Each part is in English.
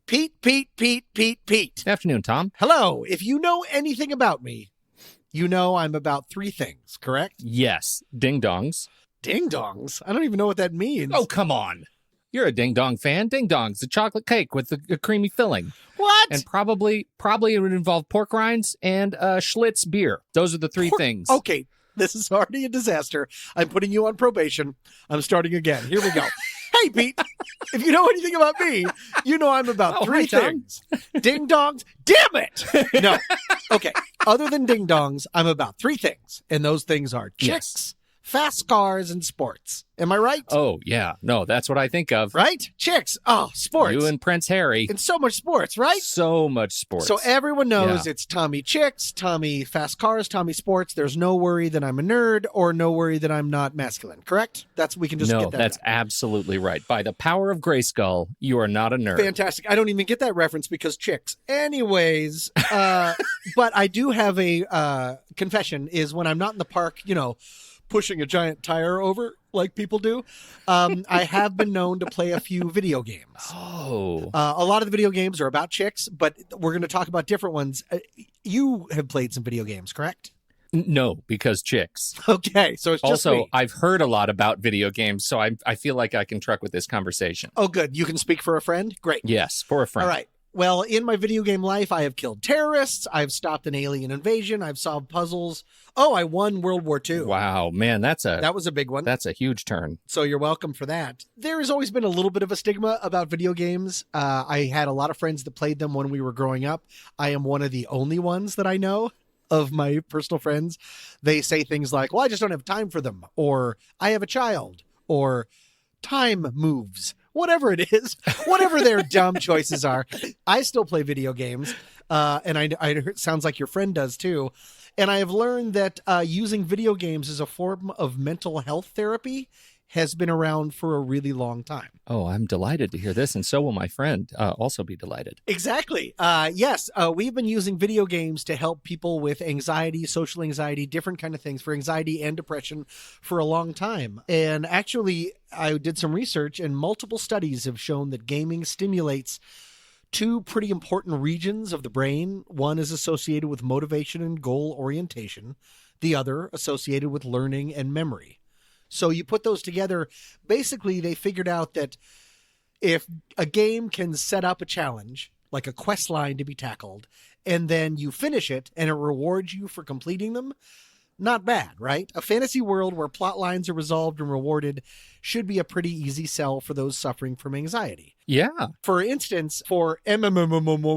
Pete. Afternoon, Tom. Hello. If you know anything about me, you know I'm about three things, correct? Yes, ding-dongs. Ding-dongs? I don't even know what that means. Oh, come on. You're a ding-dong fan. Ding-dongs, a chocolate cake with a creamy filling. What? And probably it would involve pork rinds and Schlitz beer. Those are the three things. Okay, this is already a disaster. I'm putting you on probation. I'm starting again. Here we go. Hey, Pete, if you know anything about me, you know I'm about three things. Ding-dongs. Damn it! No. Okay. Other than ding-dongs, I'm about three things. And those things are chicks, fast cars, and sports. Am I right? Oh, yeah. No, that's what I think of. Right? Chicks. Oh, sports. You and Prince Harry. And so much sports, right? So much sports. So everyone knows it's Tommy Chicks, Tommy Fast Cars, Tommy Sports. There's no worry that I'm a nerd or no worry that I'm not masculine, correct? We can just get that. No, that's absolutely right. By the power of Grayskull, you are not a nerd. Fantastic. I don't even get that reference because chicks. Anyways, but I do have a confession is when I'm not in the park, pushing a giant tire over like people do. I have been known to play a few video games. Oh. A lot of the video games are about chicks, but we're going to talk about different ones. You have played some video games, correct? No, because chicks. Okay, so it's just also, me. I've heard a lot about video games, so I feel like I can truck with this conversation. Oh, good. You can speak for a friend? Great. Yes, for a friend. All right. Well, in my video game life, I have killed terrorists. I've stopped an alien invasion. I've solved puzzles. Oh, I won World War II. Wow, man, that was a big one. That's a huge turn. So you're welcome for that. There has always been a little bit of a stigma about video games. I had a lot of friends that played them when we were growing up. I am one of the only ones that I know of my personal friends. They say things like, well, I just don't have time for them, or I have a child, or time moves. Whatever it is, whatever their dumb choices are, I still play video games, and I it sounds like your friend does too. And I have learned that using video games as a form of mental health therapy has been around for a really long time. Oh, I'm delighted to hear this, and so will my friend also be delighted. Exactly. Yes, we've been using video games to help people with anxiety, social anxiety, different kind of things for anxiety and depression for a long time. And actually, I did some research, and multiple studies have shown that gaming stimulates two pretty important regions of the brain. One is associated with motivation and goal orientation. The other associated with learning and memory. So you put those together, basically they figured out that if a game can set up a challenge, like a quest line to be tackled, and then you finish it and it rewards you for completing them, not bad, right? A fantasy world where plot lines are resolved and rewarded should be a pretty easy sell for those suffering from anxiety. Yeah. For instance, for MMORPGs,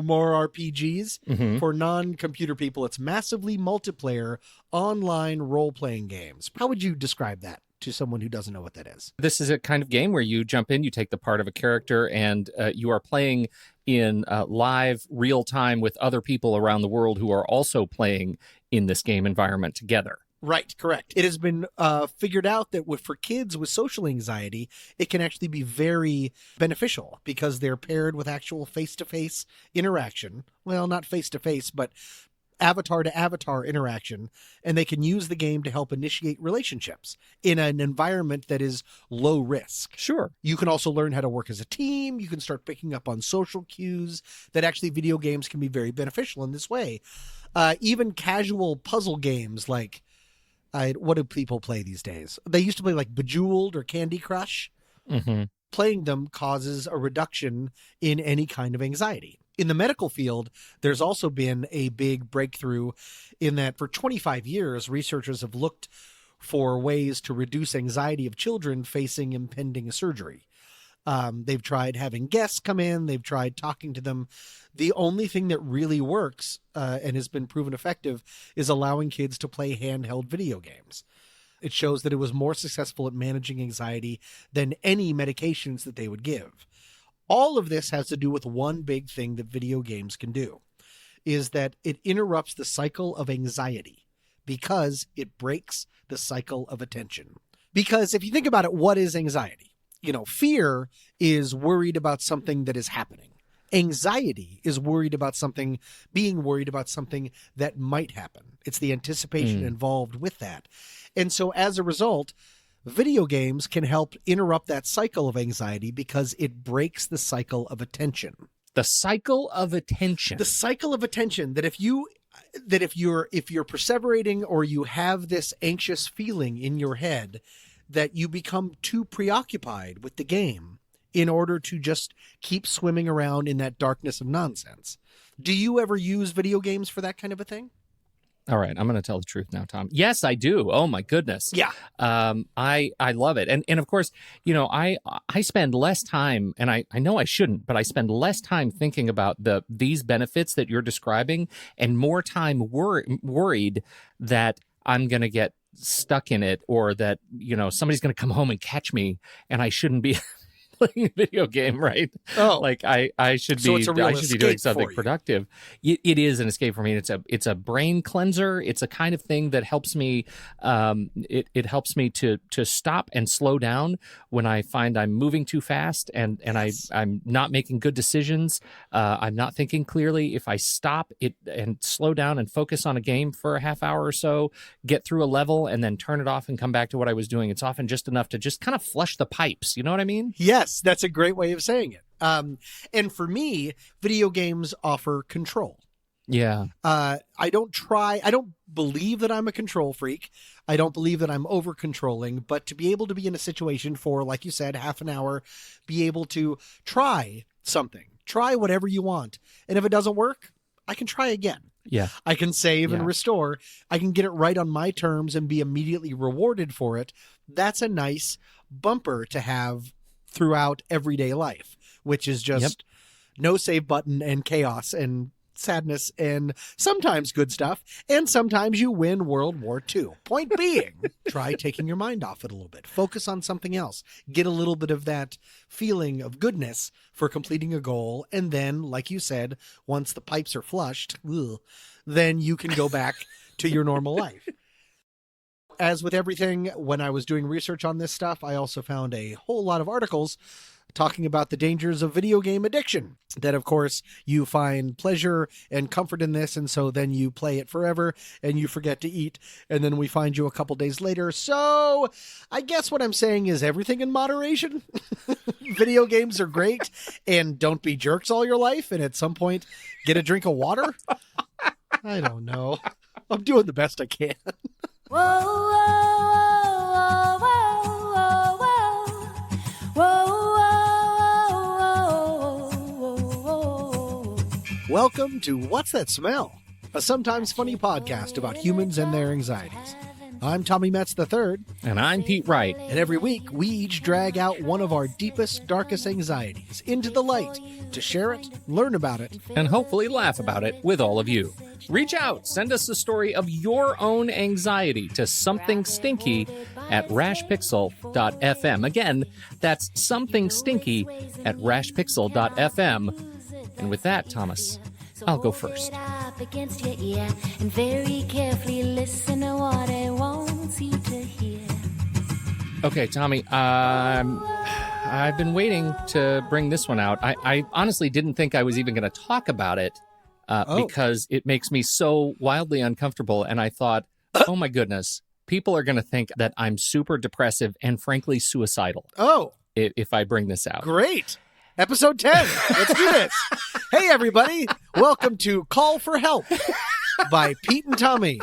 for non-computer people, it's massively multiplayer online role-playing games. How would you describe that to someone who doesn't know what that is? This is a kind of game where you jump in, you take the part of a character, and you are playing in live, real time with other people around the world who are also playing in this game environment together. Right, correct. It has been figured out that for kids with social anxiety, it can actually be very beneficial because they're paired with actual face-to-face interaction. Well, not face-to-face, but avatar-to-avatar interaction, and they can use the game to help initiate relationships in an environment that is low risk. Sure. You can also learn how to work as a team. You can start picking up on social cues that actually video games can be very beneficial in this way. Even casual puzzle games like, what do people play these days? They used to play like Bejeweled or Candy Crush. Playing them causes a reduction in any kind of anxiety. In the medical field, there's also been a big breakthrough in that for 25 years, researchers have looked for ways to reduce anxiety of children facing impending surgery. They've tried having guests come in. They've tried talking to them. The only thing that really works and has been proven effective is allowing kids to play handheld video games. It shows that it was more successful at managing anxiety than any medications that they would give. All of this has to do with one big thing that video games can do, is that it interrupts the cycle of anxiety because it breaks the cycle of attention. Because if you think about it, what is anxiety? Fear is worried about something that is happening. Anxiety is being worried about something that might happen. It's the anticipation involved with that. And so as a result, video games can help interrupt that cycle of anxiety because it breaks the cycle of attention. The cycle of attention. The cycle of attention, that if you're perseverating, or you have this anxious feeling in your head, that you become too preoccupied with the game in order to just keep swimming around in that darkness of nonsense. Do you ever use video games for that kind of a thing? All right, I'm going to tell the truth now, Tom. Yes, I do. Oh my goodness. Yeah. I love it. And of course, I spend less time, and I know I shouldn't, but I spend less time thinking about these benefits that you're describing, and more time worried that I'm going to get stuck in it, or that, somebody's going to come home and catch me and I shouldn't be playing a video game, right? Oh, like I should be. So it's a real I should be doing escape something for you. productive. It is an escape for me. It's a brain cleanser. It's a kind of thing that helps me. It helps me to stop and slow down when I find I'm moving too fast, and Yes. I'm not making good decisions. I'm not thinking clearly. If I stop it and slow down and focus on a game for a half hour or so, get through a level, and then turn it off and come back to what I was doing, it's often just enough to just kind of flush the pipes. You know what I mean? Yes, that's a great way of saying it. And for me, video games offer control. Yeah. I don't believe that I'm a control freak. I don't believe that I'm over controlling, but to be able to be in a situation for, like you said, half an hour, be able to try something, try whatever you want. And if it doesn't work, I can try again. Yeah. I can save and Yeah. restore. I can get it right on my terms and be immediately rewarded for it. That's a nice bumper to have throughout everyday life, which is just no save button and chaos and sadness and sometimes good stuff. And sometimes you win World War II. Point being, try taking your mind off it a little bit. Focus on something else. Get a little bit of that feeling of goodness for completing a goal. And then, like you said, once the pipes are flushed, then you can go back to your normal life. As with everything, when I was doing research on this stuff, I also found a whole lot of articles talking about the dangers of video game addiction. That, of course, you find pleasure and comfort in this, and so then you play it forever, and you forget to eat, and then we find you a couple days later. So I guess what I'm saying is everything in moderation. Video games are great, and don't be jerks all your life, and at some point, get a drink of water. I don't know. I'm doing the best I can. Whoa, whoa, whoa, whoa, whoa, whoa, whoa. Welcome to What's That Smell? A sometimes funny podcast about humans and their anxieties. I'm Tommy Metz III, And I'm Pete Wright. and every week we each drag out one of our deepest, darkest anxieties into the light to share it, learn about it. And hopefully laugh about it with all of you. Reach out, send us a story of your own anxiety to somethingstinky at rashpixel.fm. Again, that's somethingstinky at rashpixel.fm. And with that, Thomas, I'll go first. Up against your ear and very carefully listen to what it wants you to hear. Okay, Tommy, I've been waiting to bring this one out. I honestly didn't think I was even going to talk about it because it makes me so wildly uncomfortable. And I thought, oh my goodness, people are going to think that I'm super depressive and frankly suicidal Oh, if I bring this out. great. Episode 10. Let's do this. Hey, everybody. Welcome to Call for Help by Pete and Tommy.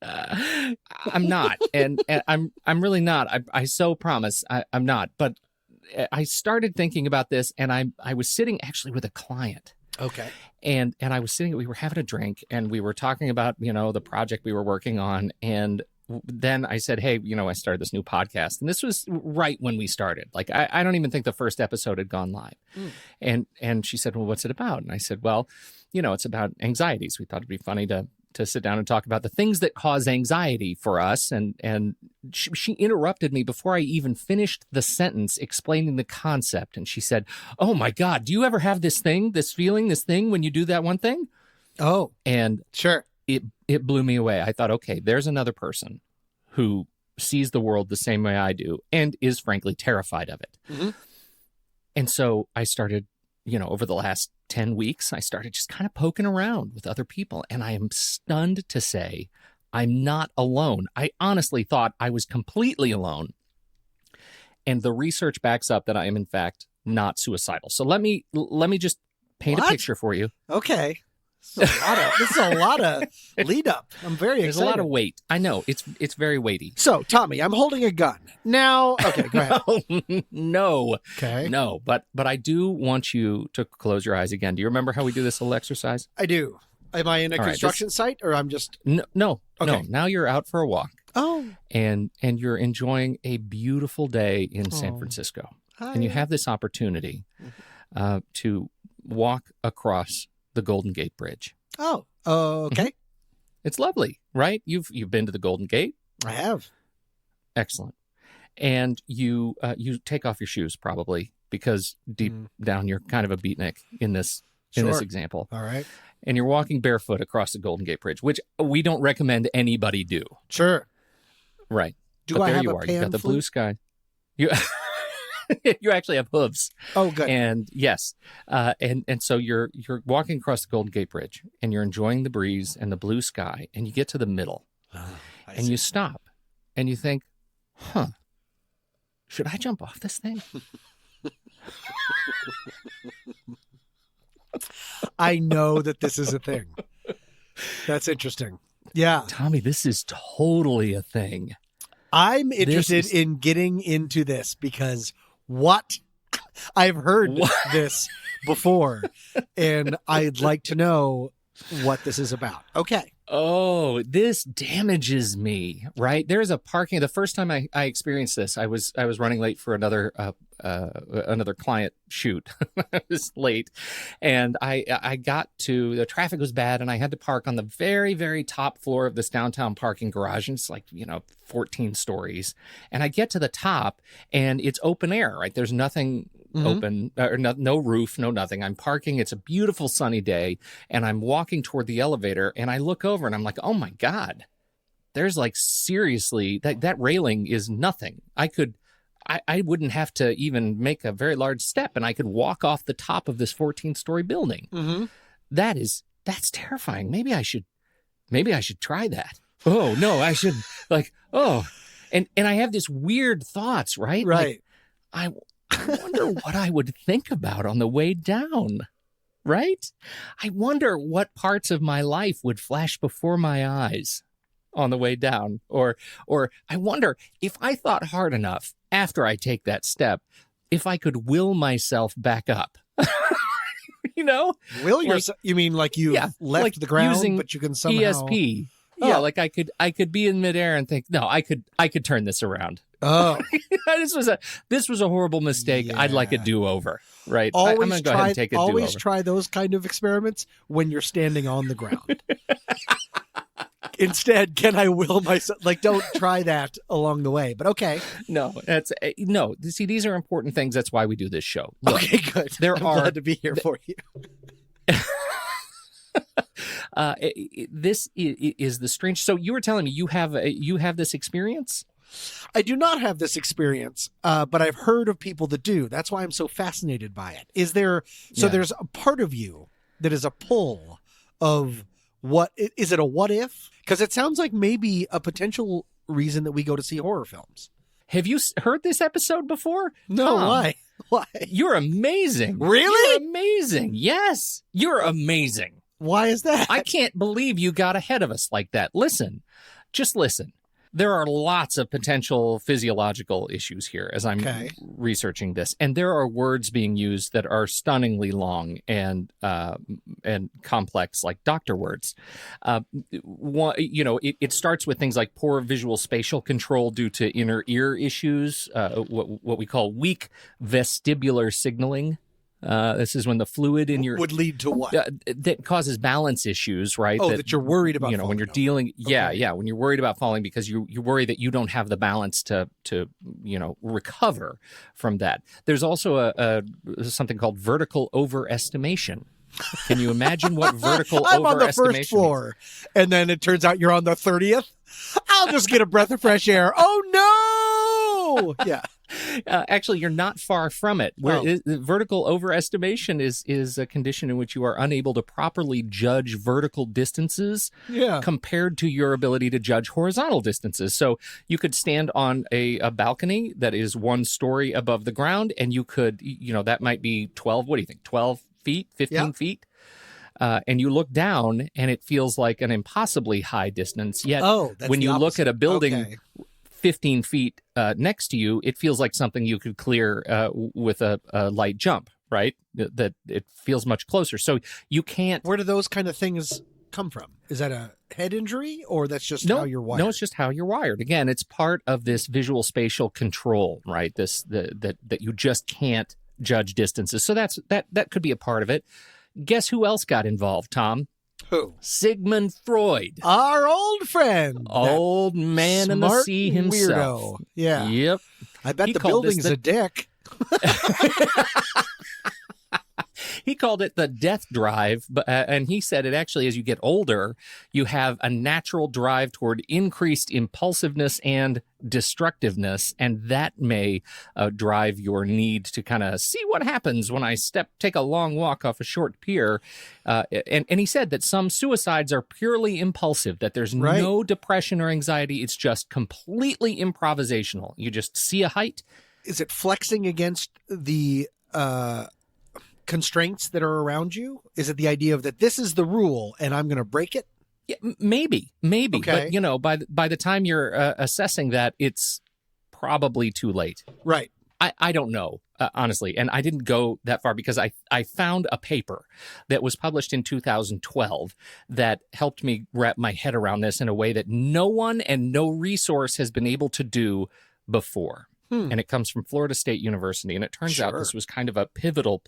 I'm not, and I'm really not. I so promise I'm not. But I started thinking about this, and I was sitting actually with a client. Okay. And I was sitting, we were having a drink and we were talking about, the project we were working on. And then I said, hey, I started this new podcast. And this was right when we started. Like, I don't even think the first episode had gone live. And she said, well, what's it about? And I said, well, it's about anxieties. We thought it'd be funny to sit down and talk about the things that cause anxiety for us. And she interrupted me before I even finished the sentence explaining the concept. And she said, oh my God, do you ever have this thing, this feeling, this thing when you do that one thing? Oh, And sure. it blew me away. I thought, okay, there's another person who sees the world the same way I do and is frankly terrified of it. Mhm. And so I started, over the last 10 weeks, I started just kind of poking around with other people. And I am stunned to say I'm not alone. I honestly thought I was completely alone. And the research backs up that I am, in fact, not suicidal. So let me just paint a What? picture for you. Okay. This is a lot of lead up. I'm very There's excited. a lot of weight. I know it's very weighty. So, Tommy, I'm holding a gun. Now, okay, go ahead. No. Okay. No, but I do want you to close your eyes again. Do you remember how we do this little exercise? I do. Am I in a All right, construction site or I'm just No. Okay. Now you're out for a walk Oh. and you're enjoying a beautiful day in San Francisco. Hi. And you have this opportunity to walk across the Golden Gate Bridge. Oh. Okay. It's lovely, right? You've been to the Golden Gate? I have. Excellent. And you take off your shoes probably because deep down you're kind of a beatnik in this Sure. example. All right. And you're walking barefoot across the Golden Gate Bridge, which we don't recommend anybody do. Sure. Right. Do but I there have you a are. You've got the pan flute? blue sky. You you actually have hooves. Oh, good. And yes. And so you're walking across the Golden Gate Bridge and you're enjoying the breeze and the blue sky, and you get to the middle and you stop and you think, should I jump off this thing? I know that this is a thing. That's interesting. Yeah. Tommy, this is totally a thing. I'm interested in getting into this because I've heard this before and I'd like to know what this is about. Okay. Oh, this damages me, right? There's a parking. The first time I experienced this, I was running late for another client shoot. I was late, and I got to, the traffic was bad, and I had to park on the very, very top floor of this downtown parking garage, and it's like 14 stories. And I get to the top, and it's open air, right? There's nothing open, or no roof, no nothing. I'm parking. It's a beautiful sunny day, and I'm walking toward the elevator, and I look over, and I'm like, oh my God, there's like seriously that railing is nothing. I wouldn't have to even make a very large step, and I could walk off the top of this 14-story building. Mm-hmm. That's terrifying. Maybe I should try that. Oh no, I should and I have this weird thoughts, right? Right. Like, I wonder what I would think about on the way down, right? I wonder what parts of my life would flash before my eyes on the way down, or I wonder if I thought hard enough after I take that step, if I could will myself back up. Will yourself? You mean like you left like the ground, using but you can somehow ESP? Yeah, like I could be in midair and think, no, I could turn this around. Oh, this was a horrible mistake. Yeah. I'd like a do-over, right? always I'm going to go ahead and take a do-over. Always try those kind of experiments when you're standing on the ground. Instead, can I will myself? Like, don't try that along the way. But okay. No. See, these are important things. That's why we do this show. Look, Okay, good. I'm glad to be here for you. This is the strange. So you were telling me you have this experience? I do not have this experience, but I've heard of people that do. That's why I'm so fascinated by it. Is there? So there's a part of you that is a pull of what is it? A what if? Because it sounds like maybe a potential reason that we go to see horror films. Have you heard this episode before? No, Tom, why? Why? You're amazing. Really? You're amazing. Yes, you're amazing. Why is that? I can't believe you got ahead of us like that. Just listen. There are lots of potential physiological issues here as I'm researching this, and there are words being used that are stunningly long and complex, like doctor words. It starts with things like poor visual spatial control due to inner ear issues, what we call weak vestibular signaling. This is when the fluid in your would lead to what? That causes balance issues, right? Oh, that you're worried about. When you're dealing, when you're worried about falling because you worry that you don't have the balance to recover from that. There's also something called vertical overestimation. Can you imagine what vertical I'm on the overestimation first floor, and then it turns out you're on the 30th. I'll just get a breath of fresh air. Oh no. Yeah. Actually, you're not far from it. Vertical overestimation is a condition in which you are unable to properly judge vertical distances compared to your ability to judge horizontal distances. So you could stand on a balcony that is 1 story above the ground, and you could, that might be 12, what do you think, 12 feet, 15 feet? And you look down, and it feels like an impossibly high distance. Yet, when you look at a building 15 feet next to you, it feels like something you could clear with a light jump, right? That it feels much closer. So you can't... Where do those kind of things come from? Is that a head injury, or that's just how you're wired? No, it's just how you're wired. Again, it's part of this visual spatial control, right? That you just can't judge distances. So that could be a part of it. Guess who else got involved, Tom? Who? Sigmund Freud. Our old friend. Old man in the sea himself. Weirdo. Yeah. Yep. I bet the building's a dick. He called it the death drive, and he said it actually, as you get older, you have a natural drive toward increased impulsiveness and destructiveness, and that may drive your need to kind of see what happens when I take a long walk off a short pier. And he said that some suicides are purely impulsive, that there's no depression or anxiety. It's just completely improvisational. You just see a height. Is it flexing against the constraints that are around you? Is it the idea of that this is the rule and I'm going to break it? Yeah, maybe. Okay. But by the time you're assessing that, it's probably too late. Right. I don't know, honestly. And I didn't go that far because I found a paper that was published in 2012 that helped me wrap my head around this in a way that no one and no resource has been able to do before. And it comes from Florida State University. And it turns out this was kind of a pivotal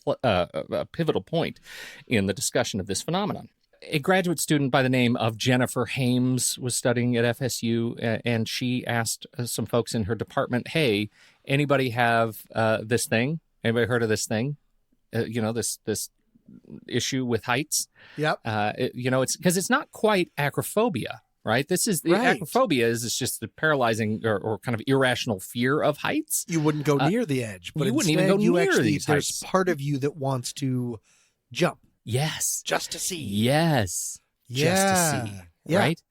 point in the discussion of this phenomenon. A graduate student by the name of Jennifer Hames was studying at FSU, and she asked some folks in her department, hey, anybody have this thing? Anybody heard of this thing? This issue with heights? Yep. It's because it's not quite acrophobia. Right. This is the acrophobia is just the paralyzing or kind of irrational fear of heights. You wouldn't go near the edge, but you wouldn't even go near these heights. There's part of you that wants to jump. Yes. Just to see. Yes. Yeah. Just to see. Yeah. Right.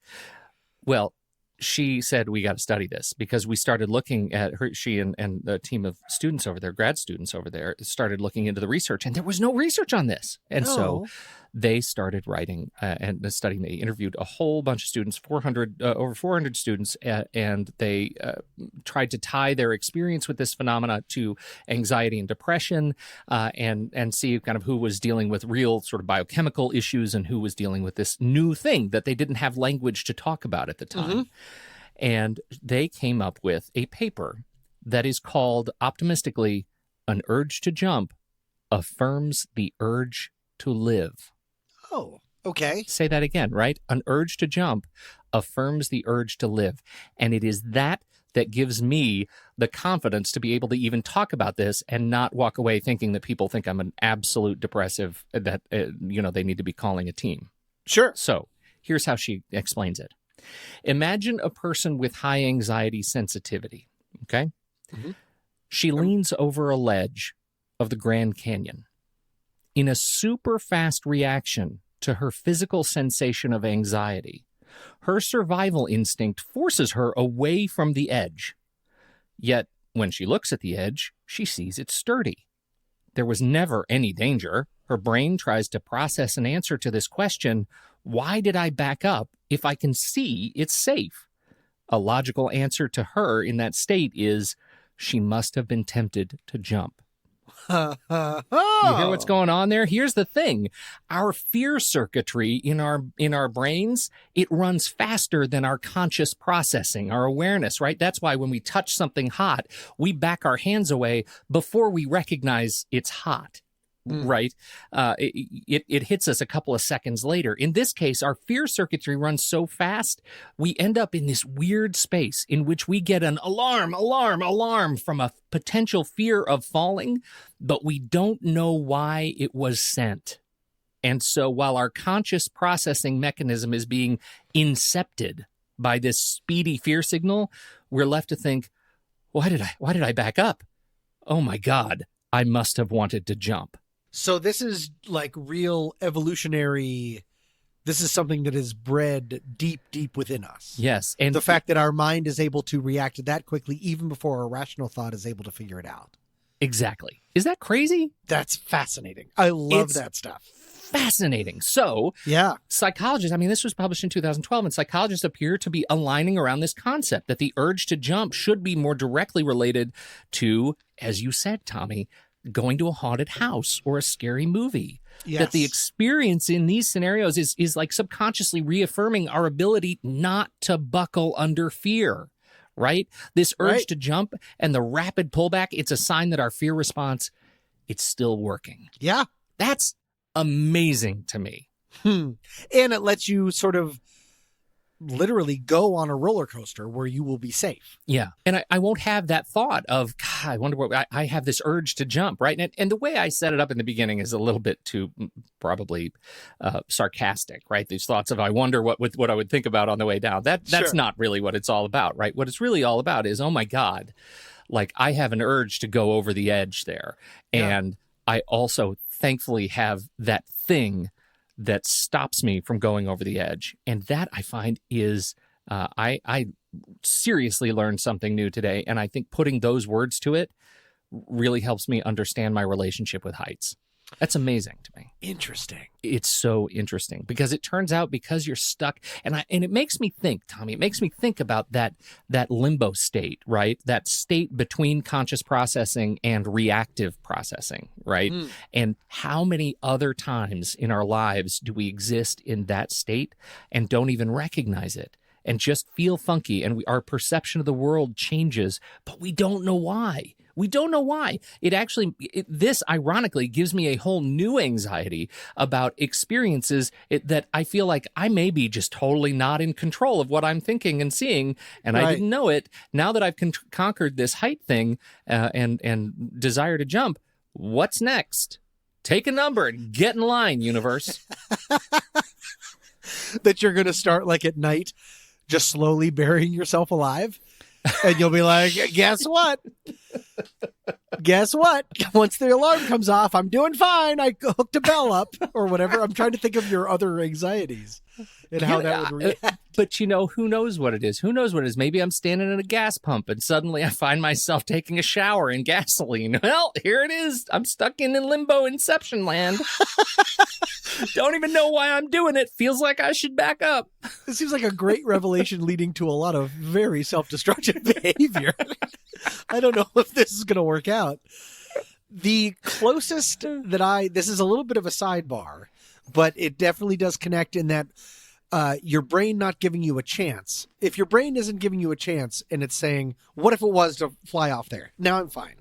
Well, she said, we got to study this because we started looking at her. She and the team of students over there, grad students over there, started looking into the research, and there was no research on this. And so they started writing and studying. They interviewed a whole bunch of students, over 400 students, and they tried to tie their experience with this phenomena to anxiety and depression, and see kind of who was dealing with real sort of biochemical issues and who was dealing with this new thing that they didn't have language to talk about at the time. Mm-hmm. And they came up with a paper that is called, optimistically, An Urge to Jump Affirms the Urge to Live. Oh, okay. Say that again, right? An urge to jump affirms the urge to live. And it is that gives me the confidence to be able to even talk about this and not walk away thinking that people think I'm an absolute depressive, that, they need to be calling a team. Sure. So here's how she explains it. Imagine a person with high anxiety sensitivity, okay? Mm-hmm. She leans over a ledge of the Grand Canyon. In a super fast reaction to her physical sensation of anxiety, her survival instinct forces her away from the edge. Yet, when she looks at the edge, she sees it's sturdy. There was never any danger. Her brain tries to process an answer to this question, why did I back up if I can see it's safe? A logical answer to her in that state is, she must have been tempted to jump. You hear what's going on there? Here's the thing. Our fear circuitry in our brains, it runs faster than our conscious processing, our awareness, right? That's why when we touch something hot, we back our hands away before we recognize it's hot. Right? It hits us a couple of seconds later. In this case, our fear circuitry runs so fast, we end up in this weird space in which we get an alarm from a potential fear of falling, but we don't know why it was sent. And so while our conscious processing mechanism is being incepted by this speedy fear signal, we're left to think, Why did I back up? Oh my God, I must have wanted to jump. So this is like real evolutionary. This is something that is bred deep, deep within us. Yes. And the fact that our mind is able to react that quickly, even before our rational thought is able to figure it out. Exactly. Is that crazy? That's fascinating. I love that stuff. Fascinating. So, yeah, psychologists, I mean, this was published in 2012, and psychologists appear to be aligning around this concept that the urge to jump should be more directly related to, as you said, Tommy, going to a haunted house or a scary movie. Yes. That the experience in these scenarios is like subconsciously reaffirming our ability not to buckle under fear, right? This urge to jump and the rapid pullback, it's a sign that our fear response, it's still working. Yeah. That's amazing to me. And it lets you sort of literally go on a roller coaster where you will be safe. Yeah. And I won't have that thought of, God, I wonder what I have this urge to jump, right? And the way I set it up in the beginning is a little bit too probably sarcastic, right? These thoughts of, I wonder what I would think about on the way down. That's not really what it's all about, right? What it's really all about is, oh my God, like I have an urge to go over the edge there. And I also thankfully have that thing that stops me from going over the edge. And that I find is, I seriously learned something new today. And I think putting those words to it really helps me understand my relationship with heights. That's amazing to me. Interesting. It's so interesting because it turns out because you're stuck, and it makes me think, Tommy, it makes me think about that limbo state, right? That state between conscious processing and reactive processing, right? And how many other times in our lives do we exist in that state and don't even recognize it and just feel funky, and our perception of the world changes, but we don't know why. We don't know why. This ironically gives me a whole new anxiety about experiences that I feel like I may be just totally not in control of what I'm thinking and seeing, and I didn't know it. Now that I've conquered this height thing and desire to jump, what's next? Take a number and get in line, universe. That you're going to start like at night, just slowly burying yourself alive. And you'll be like, guess what? Guess what? Once the alarm comes off, I'm doing fine. I hooked a bell up or whatever. I'm trying to think of your other anxieties and how that would react. But, who knows what it is? Who knows what it is? Maybe I'm standing at a gas pump and suddenly I find myself taking a shower in gasoline. Well, here it is. I'm stuck in limbo inception land. Don't even know why I'm doing it. Feels like I should back up. This seems like a great revelation leading to a lot of very self-destructive behavior. I don't know if this is going to work out. The closest this is a little bit of a sidebar, but it definitely does connect in that your brain not giving you a chance. If your brain isn't giving you a chance and it's saying, what if it was to fly off there? Now I'm fine.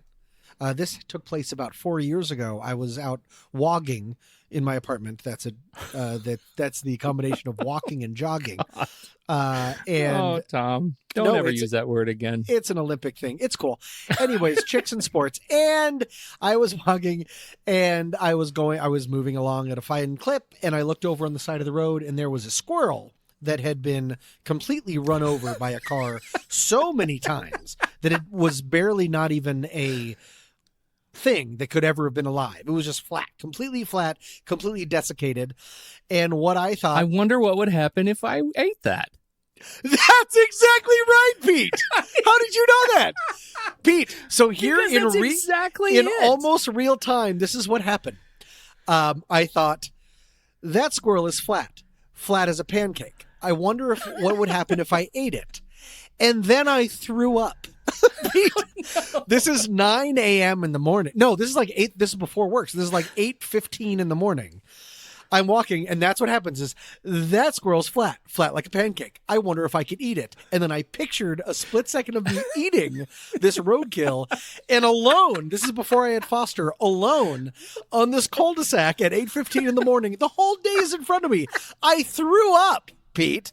This took place about 4 years ago. I was out wogging in my apartment. That's the combination of walking and jogging. And Tom, don't ever use that word again. It's an Olympic thing. It's cool. Anyways, chicks and sports. And I was wogging and I was moving along at a fine clip, and I looked over on the side of the road and there was a squirrel that had been completely run over by a car so many times that it was barely not even a thing that could ever have been alive. It was just flat, completely desiccated. And what I thought, I wonder what would happen if I ate that. That's exactly right, Pete. How did you know that, Pete? So here in almost real time, this is what happened. I thought that squirrel is flat as a pancake. I wonder what would happen if I ate it. And then I threw up. Pete, this is 9 a.m. in the morning. No, this is like 8. This is before work. So this is like 8:15 in the morning. I'm walking, and that's what happens is that squirrel's flat like a pancake. I wonder if I could eat it. And then I pictured a split second of me eating this roadkill, and alone, this is before I had Foster, alone on this cul-de-sac at 8:15 in the morning. The whole day is in front of me. I threw up, Pete,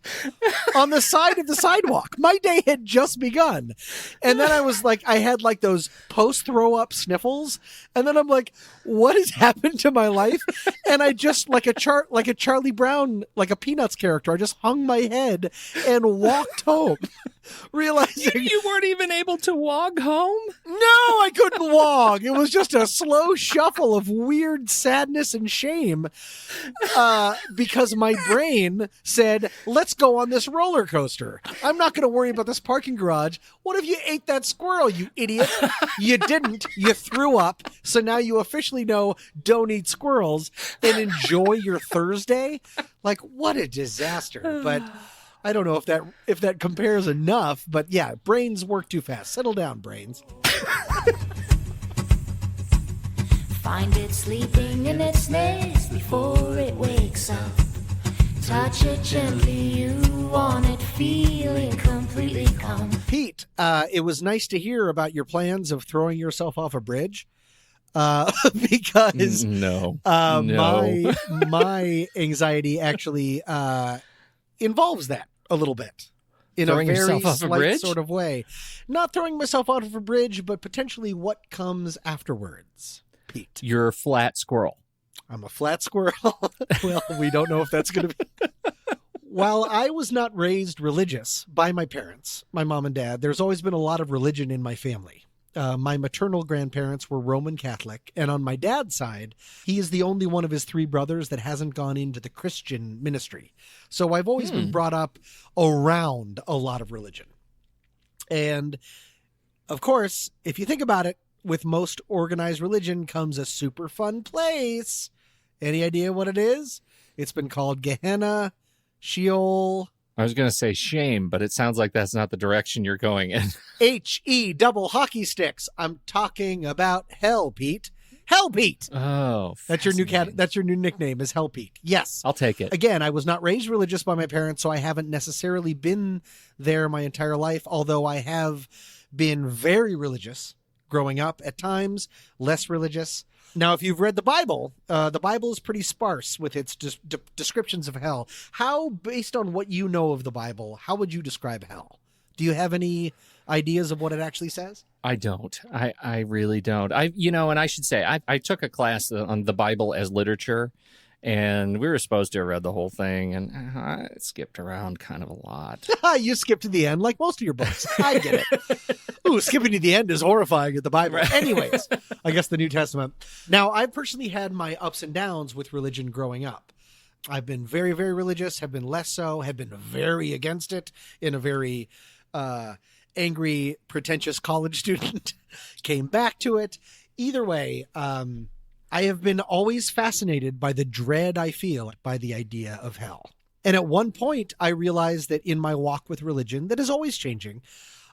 on the side of the sidewalk. My day had just begun. And then I was like, I had like those post-throw up sniffles. And then I'm like, what has happened to my life? And I just like a Charlie Brown, like a Peanuts character, I just hung my head and walked home. realizing You weren't even able to walk home? no, I couldn't walk. It was just a slow shuffle of weird sadness and shame because my brain said, let's go on this roller coaster. I'm not going to worry about this parking garage. What if you ate that squirrel, you idiot? You didn't. You threw up. So now you officially know don't eat squirrels and enjoy your Thursday. Like, what a disaster. But I don't know if that compares enough, but yeah, brains work too fast. Settle down, brains. Find it sleeping in its nest before it wakes up. Touch it gently, you want it, feel it completely come. Pete, it was nice to hear about your plans of throwing yourself off a bridge. Because No. my anxiety actually involves that a little bit in Throwing a very yourself off a slight bridge? sort of way. Not throwing myself out of a bridge, but potentially what comes afterwards, Pete. You're a flat squirrel. I'm a flat squirrel. Well, we don't know if that's going to be. While I was not raised religious by my parents, my mom and dad, there's always been a lot of religion in my family. My maternal grandparents were Roman Catholic, and on my dad's side, he is the only one of his three brothers that hasn't gone into the Christian ministry. So I've always been brought up around a lot of religion. And of course, if you think about it, with most organized religion comes a super fun place. Any idea what it is? It's been called Gehenna, Sheol. I was going to say shame, but it sounds like that's not the direction you're going in. H-E double hockey sticks. I'm talking about Hell, Pete. Hell, Pete. Oh, That's your new fascinating. That's your new nickname is Hell, Pete. Yes. I'll take it. Again, I was not raised religious by my parents, so I haven't necessarily been there my entire life, although I have been very religious growing up at times, less religious. Now, if you've read the Bible is pretty sparse with its descriptions of hell. How, based on what you know of the Bible, how would you describe hell? Do you have any ideas of what it actually says? I don't. I really don't. And I should say, I took a class on the Bible as literature, and we were supposed to have read the whole thing, and I skipped around kind of a lot. You skipped to the end, like most of your books. I get it. Ooh, skipping to the end is horrifying at the Bible. Right. Anyways, I guess the New Testament. Now, I've personally had my ups and downs with religion growing up. I've been very, very religious, have been less so, have been very against it in a very angry, pretentious college student. Came back to it. Either way, I have been always fascinated by the dread I feel by the idea of hell. And at one point, I realized that in my walk with religion, that is always changing,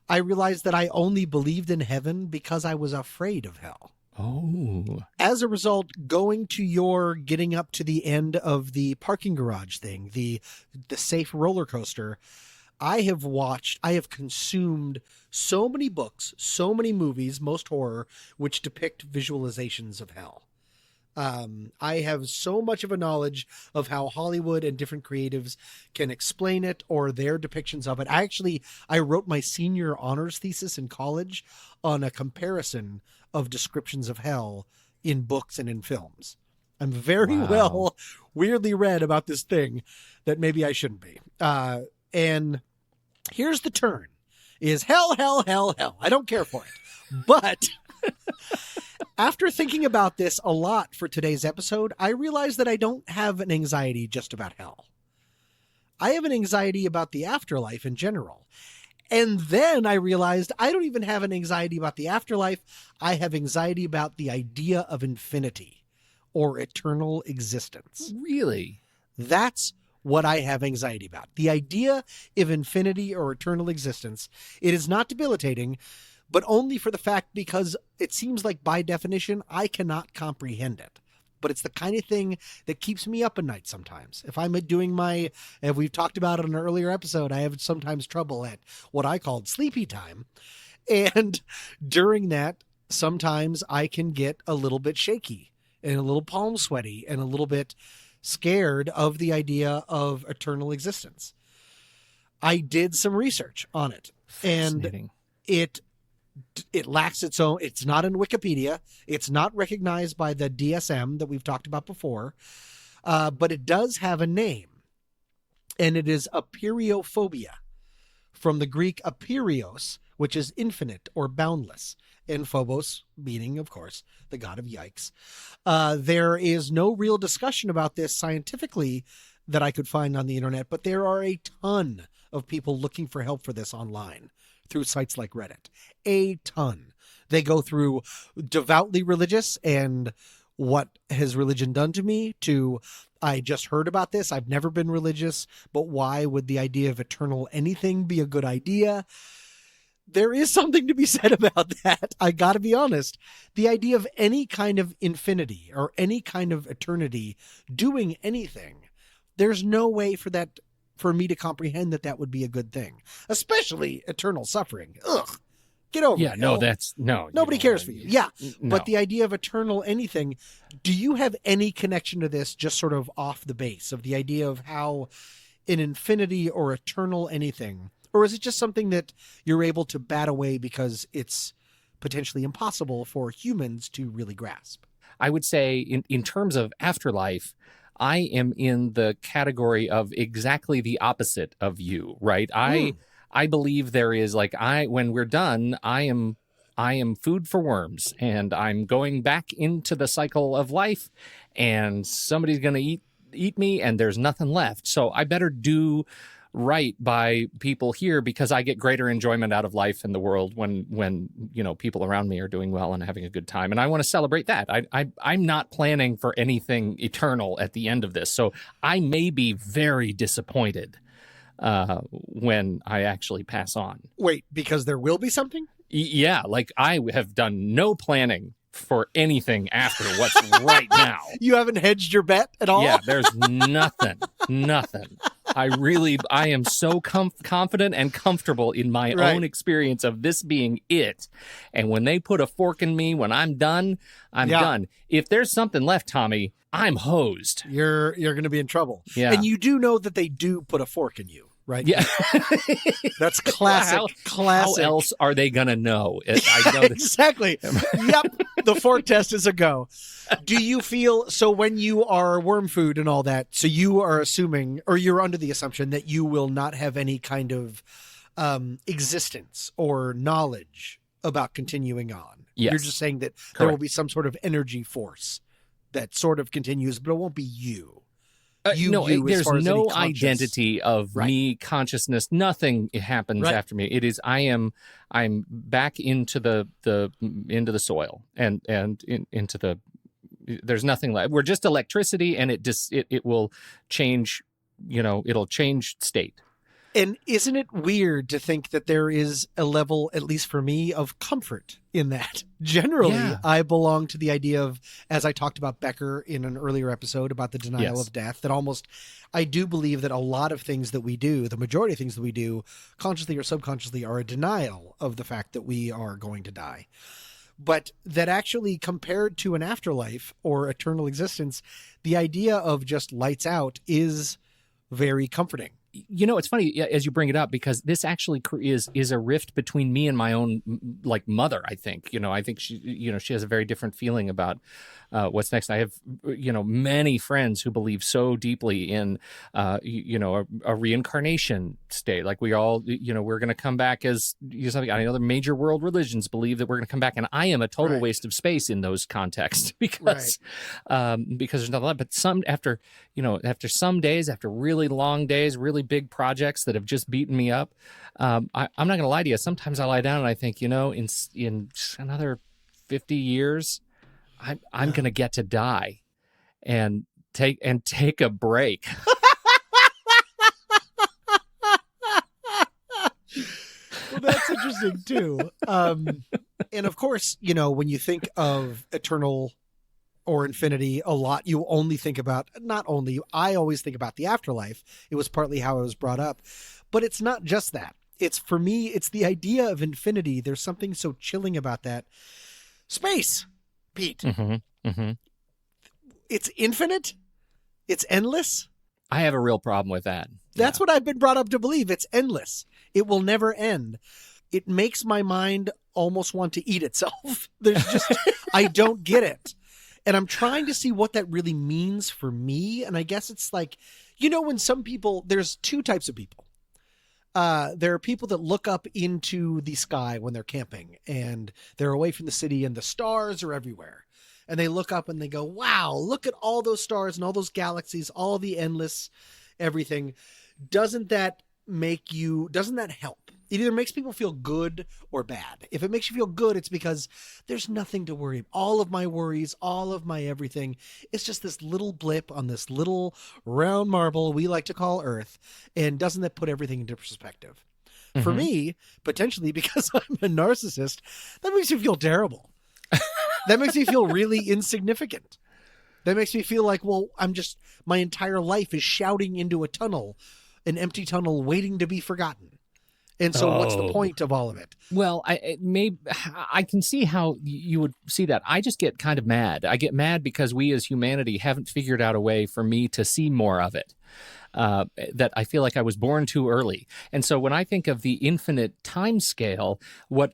I realized that I only believed in heaven because I was afraid of hell. Oh. As a result, going to your getting up to the end of the parking garage thing, the safe roller coaster, I have consumed so many books, so many movies, most horror, which depict visualizations of hell. I have so much of a knowledge of how Hollywood and different creatives can explain it or their depictions of it. I wrote my senior honors thesis in college on a comparison of descriptions of hell in books and in films. I'm very well weirdly read about this thing that maybe I shouldn't be. And here's the turn is hell, hell, hell, hell. I don't care for it, but after thinking about this a lot for today's episode, I realized that I don't have an anxiety just about hell. I have an anxiety about the afterlife in general. And then I realized I don't even have an anxiety about the afterlife. I have anxiety about the idea of infinity or eternal existence. Really? That's what I have anxiety about. The idea of infinity or eternal existence. It is not debilitating, but only for the fact because it seems like by definition, I cannot comprehend it. But it's the kind of thing that keeps me up at night sometimes. If I'm doing if we've talked about it in an earlier episode, I have sometimes trouble at what I called sleepy time. And during that, sometimes I can get a little bit shaky and a little palm sweaty and a little bit scared of the idea of eternal existence. I did some research on it, and it lacks its own. It's not in Wikipedia. It's not recognized by the DSM that we've talked about before, but it does have a name, and it is aperiophobia, from the Greek apeiros, which is infinite or boundless, and phobos, meaning, of course, the god of yikes. There is no real discussion about this scientifically that I could find on the internet, but there are a ton of people looking for help for this online through sites like Reddit. A ton. They go through devoutly religious and what has religion done to me, to I just heard about this, I've never been religious, but why would the idea of eternal anything be a good idea? There is something to be said about that. I gotta be honest. The idea of any kind of infinity or any kind of eternity doing anything, there's no way for me to comprehend that would be a good thing, especially eternal suffering. Ugh. Get over it. No, that's no. Nobody cares for you. Yeah. No. But the idea of eternal anything, do you have any connection to this just sort of off the base of the idea of how an infinity or eternal anything, or is it just something that you're able to bat away because it's potentially impossible for humans to really grasp? I would say in terms of afterlife, I am in the category of exactly the opposite of you, right? I believe there is when we're done, I am food for worms, and I'm going back into the cycle of life, and somebody's going to eat me, and there's nothing left. So I better do right by people here, because I get greater enjoyment out of life in the world when people around me are doing well and having a good time, and I want to celebrate that. I'm not planning for anything eternal at the end of this, so I may be very disappointed when I actually pass on. Wait, because there will be something? Yeah, I have done no planning for anything after what's right now. You haven't hedged your bet at all? Yeah, there's nothing. I am so confident and comfortable in my own experience of this being it. And when they put a fork in me, when I'm done, I'm done. If there's something left, Tommy, I'm hosed. You're going to be in trouble. Yeah. And you do know that they do put a fork in you, right? Yeah. That's classic. How else are they going to know? I know exactly. Yep. The fork test is a go. Do you feel, so when you are worm food and all that, so you are assuming, or you're under the assumption that you will not have any kind of existence or knowledge about continuing on? Yes. You're just saying that Correct. there will be some sort of energy force that sort of continues, but it won't be you. There's no identity of me, consciousness. Nothing happens after me. It is I'm back into the soil and into the. There's nothing left. We're just electricity, and it will change. It'll change state. And isn't it weird to think that there is a level, at least for me, of comfort in that? Generally, I belong to the idea of, as I talked about Becker in an earlier episode about the denial of death, that I do believe that a lot of things that we do, the majority of things that we do, consciously or subconsciously, are a denial of the fact that we are going to die. But that actually, compared to an afterlife or eternal existence, the idea of just lights out is very comforting. It's funny as you bring it up, because this actually is a rift between me and my own mother. I think I think she has a very different feeling about what's next. I have many friends who believe so deeply in a reincarnation state. Like we all we're going to come back as something. I know the major world religions believe that we're going to come back, and I am a total waste of space in those contexts because there's not a lot. But after some days, after really long days, really big projects that have just beaten me up, I'm not going to lie to you. Sometimes I lie down and I think, in another 50 years, I'm going to get to die and take a break. Well, that's interesting too. And of course, when you think of eternal or infinity a lot, you only think about, I always think about the afterlife. It was partly how I was brought up, but it's not just that. For me, it's the idea of infinity. There's something so chilling about that. Space, Pete. Mm-hmm. Mm-hmm. It's infinite. It's endless. I have a real problem with that. That's what I've been brought up to believe. It's endless. It will never end. It makes my mind almost want to eat itself. There's just, I don't get it. And I'm trying to see what that really means for me. And I guess it's when some people, there's two types of people. there are people that look up into the sky when they're camping and they're away from the city and the stars are everywhere. And they look up and they go, wow, look at all those stars and all those galaxies, all the endless everything. Doesn't that help? It either makes people feel good or bad. If it makes you feel good, it's because there's nothing to worry about. All of my worries, all of my everything, it's just this little blip on this little round marble we like to call Earth. And doesn't that put everything into perspective? For me, potentially because I'm a narcissist, that makes me feel terrible. That makes me feel really insignificant. That makes me feel like, well, my entire life is shouting into a tunnel, an empty tunnel waiting to be forgotten. And so what's the point of all of it? Well, I can see how you would see that. I just get kind of mad. I get mad because we as humanity haven't figured out a way for me to see more of it. That I feel like I was born too early. And so when I think of the infinite time scale,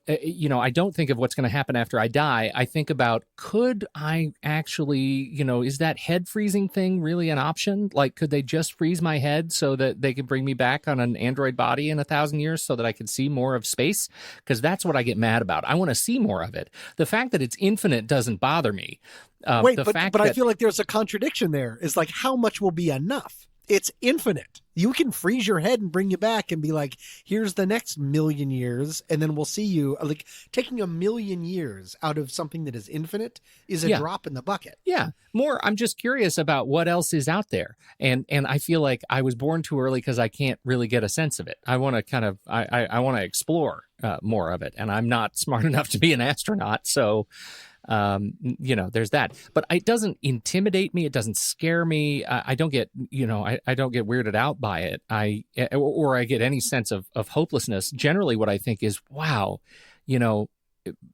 I don't think of what's going to happen after I die. I think about, could I actually, is that head freezing thing really an option? Like, could they just freeze my head so that they could bring me back on an android body in 1,000 years so that I could see more of space? Because that's what I get mad about. I want to see more of it. The fact that it's infinite doesn't bother me. But I feel like there's a contradiction there. It's like, how much will be enough? It's infinite. You can freeze your head and bring you back and be like, here's the next 1,000,000 years. And then we'll see you. Like, taking 1,000,000 years out of something that is infinite is a drop in the bucket. Yeah. I'm just curious about what else is out there. And I feel like I was born too early because I can't really get a sense of it. I want to I want to explore more of it. And I'm not smart enough to be an astronaut. So, there's that, but it doesn't intimidate me. It doesn't scare me. I don't get, I don't get weirded out by it. I get any sense of hopelessness. Generally what I think is, wow,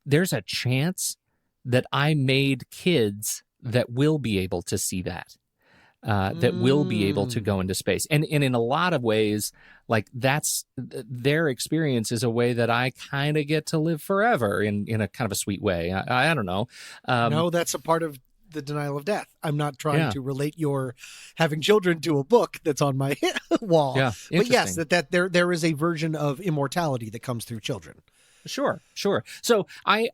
there's a chance that I made kids that will be able to see that. That will be able to go into space. And in a lot of ways, like, that's their experience is a way that I kind of get to live forever in a kind of a sweet way. I don't know. No, that's a part of the denial of death. I'm not trying to relate your having children to a book that's on my wall. Yeah, but yes, that there is a version of immortality that comes through children. Sure. So I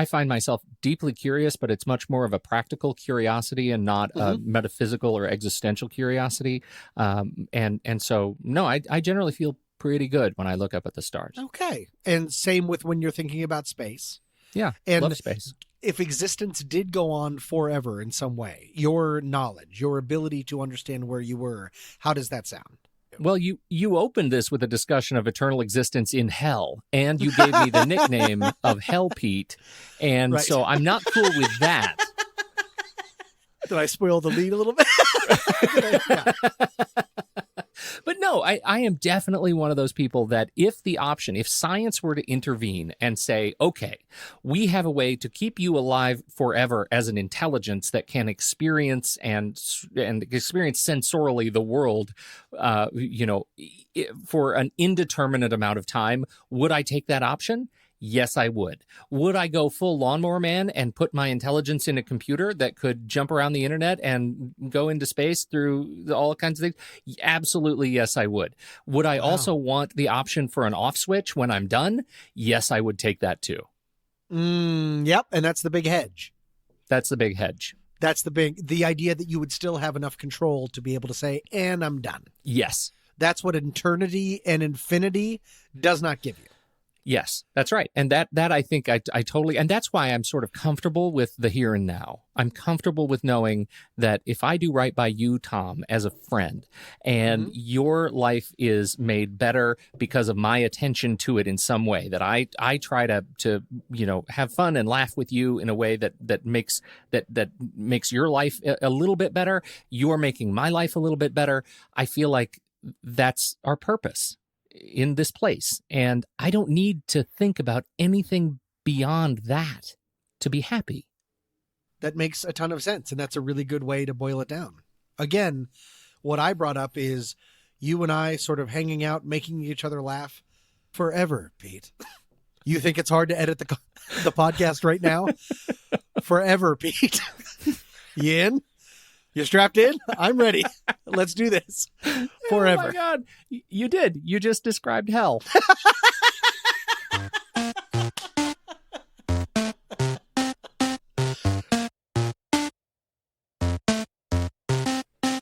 find myself deeply curious, but it's much more of a practical curiosity and not a metaphysical or existential curiosity. And so, no, I generally feel pretty good when I look up at the stars. Okay. And same with when you're thinking about space. Yeah. And love space. If existence did go on forever in some way, your knowledge, your ability to understand where you were, how does that sound? Well, you opened this with a discussion of eternal existence in hell, and you gave me the nickname of Hell Pete, and so I'm not cool with that. Did I spoil the lead a little bit? But no, I am definitely one of those people that if science were to intervene and say, okay, we have a way to keep you alive forever as an intelligence that can experience and experience sensorially the world, for an indeterminate amount of time, would I take that option? Yes, I would. Would I go full lawnmower man and put my intelligence in a computer that could jump around the internet and go into space through all kinds of things? Absolutely, yes, I would. Would I also want the option for an off switch when I'm done? Yes, I would take that too. Yep, and that's the big hedge. That's the big hedge. That's the idea that you would still have enough control to be able to say, and I'm done. Yes. That's what eternity and infinity does not give you. Yes, that's right. And that I think I totally, and that's why I'm sort of comfortable with the here and now. I'm comfortable with knowing that if I do right by you, Tom, as a friend, and your life is made better because of my attention to it in some way, that I try to have fun and laugh with you in a way that makes your life a little bit better, you're making my life a little bit better. I feel like that's our purpose in this place. And I don't need to think about anything beyond that to be happy. That makes a ton of sense. And that's a really good way to boil it down. Again, what I brought up is you and I sort of hanging out, making each other laugh forever, Pete. You think it's hard to edit the podcast right now? Forever, Pete. You in? You strapped in? I'm ready. Let's do this. Forever. Oh my God. You did. You just described hell.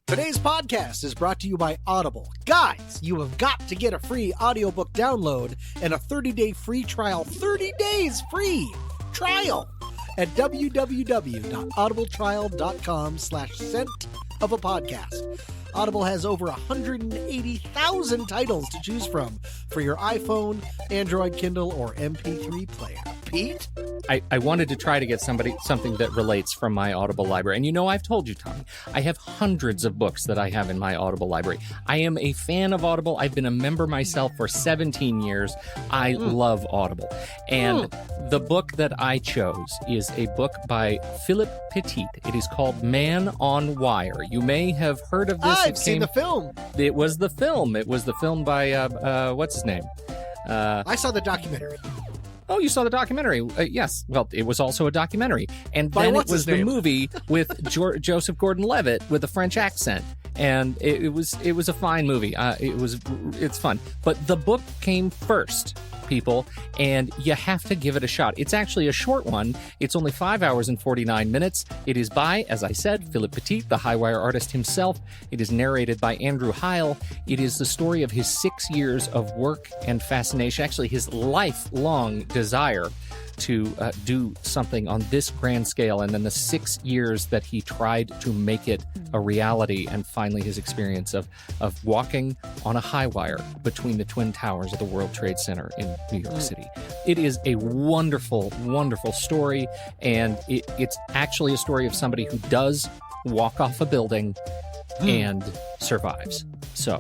Today's podcast is brought to you by Audible. Guys, you have got to get a free audiobook download and a 30-day free trial. 30 days free trial at www.audibletrial.com/scent of a podcast. Audible has over 180,000 titles to choose from for your iPhone, Android, Kindle, or MP3 player. Pete? I wanted to try to get something that relates from my Audible library. And I've told you, Tommy, I have hundreds of books that I have in my Audible library. I am a fan of Audible. I've been a member myself for 17 years. I love Audible. And the book that I chose is a book by Philip Petit. It is called Man on Wire. You may have heard of this. I've seen the film. It was the film. It was the film by, what's his name? I saw the documentary. Oh, you saw the documentary? Yes. Well, it was also a documentary. And By then it what's was his the name? movie with Joseph Gordon-Levitt with a French accent. And it was a fine movie. It's fun. But the book came first, people, and you have to give it a shot. It's actually a short one. It's only 5 hours and 49 minutes. It is by, as I said, Philip Petit, the Highwire artist himself. It is narrated by Andrew Heil. It is the story of his 6 years of work and fascination, actually his lifelong desire to do something on this grand scale, and then the 6 years that he tried to make it a reality, and finally his experience of walking on a high wire between the Twin Towers of the World Trade Center in New York City. It is a wonderful, wonderful story, and it's actually a story of somebody who does walk off a building and survives. So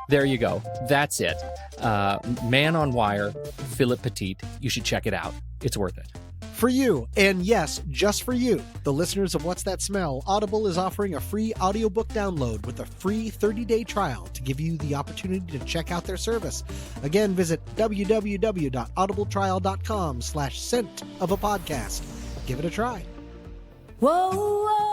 there you go. That's it. Man on Wire, Philip Petit. You should check it out. It's worth it. For you, and yes, just for you, the listeners of What's That Smell, Audible is offering a free audiobook download with a free 30-day trial to give you the opportunity to check out their service. Again, visit www.audibletrial.com/scent of a podcast. Give it a try. Whoa, whoa, whoa.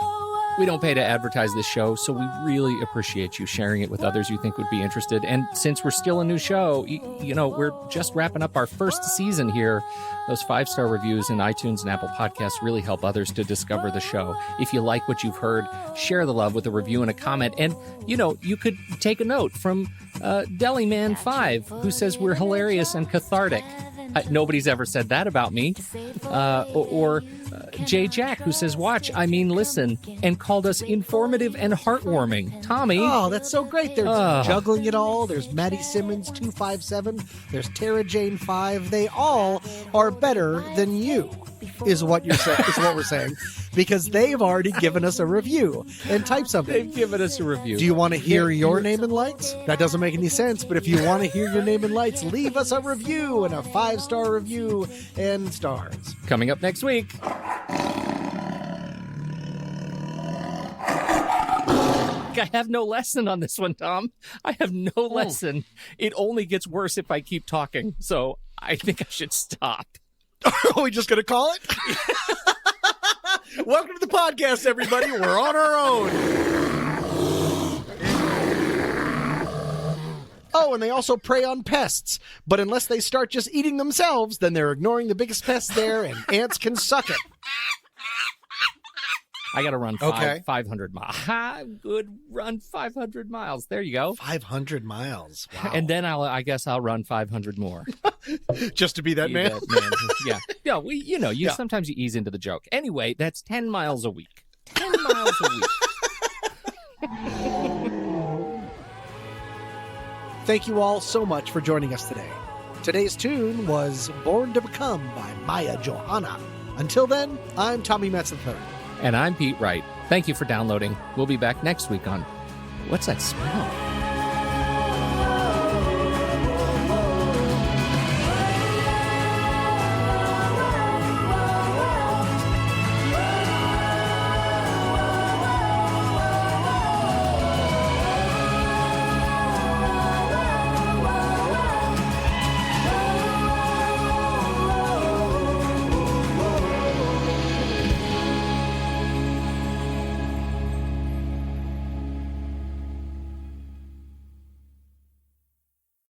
We don't pay to advertise this show, so we really appreciate you sharing it with others you think would be interested. And since we're still a new show, we're just wrapping up our first season here. Those 5-star reviews in iTunes and Apple Podcasts really help others to discover the show. If you like what you've heard, share the love with a review and a comment. And, you could take a note from Deliman5, who says we're hilarious and cathartic. Nobody's ever said that about me. Or Jay Jack, who says, listen, and called us informative and heartwarming. Tommy. Oh, that's so great. They're juggling it all. There's Maddie Simmons 257. There's Tara Jane 5. They all are better than you, is what you're saying. Is what we're saying, because they've already given us a review and type something. They've given us a review. Do you want to hear your name and lights? That doesn't make any sense, but if you want to hear your name and lights, leave us a review and a 5-star review and stars. Coming up next week. I have no lesson on this one, Tom. I have no lesson. It only gets worse if I keep talking, so I think I should stop. Are we just going to call it? Welcome to the podcast, everybody. We're on our own. Oh, and they also prey on pests. But unless they start just eating themselves, then they're ignoring the biggest pest there, and ants can suck it. I got to run 500 miles. Good run 500 miles. There you go. 500 miles. Wow. And then I guess I'll run 500 more. Just to be that man? Yeah. Yeah, sometimes you ease into the joke. Anyway, that's 10 miles a week. 10 miles a week. Thank you all so much for joining us today. Today's tune was Born to Become by Maya Johanna. Until then, I'm Tommy Metz III. And I'm Pete Wright. Thank you for downloading. We'll be back next week on What's That Smell?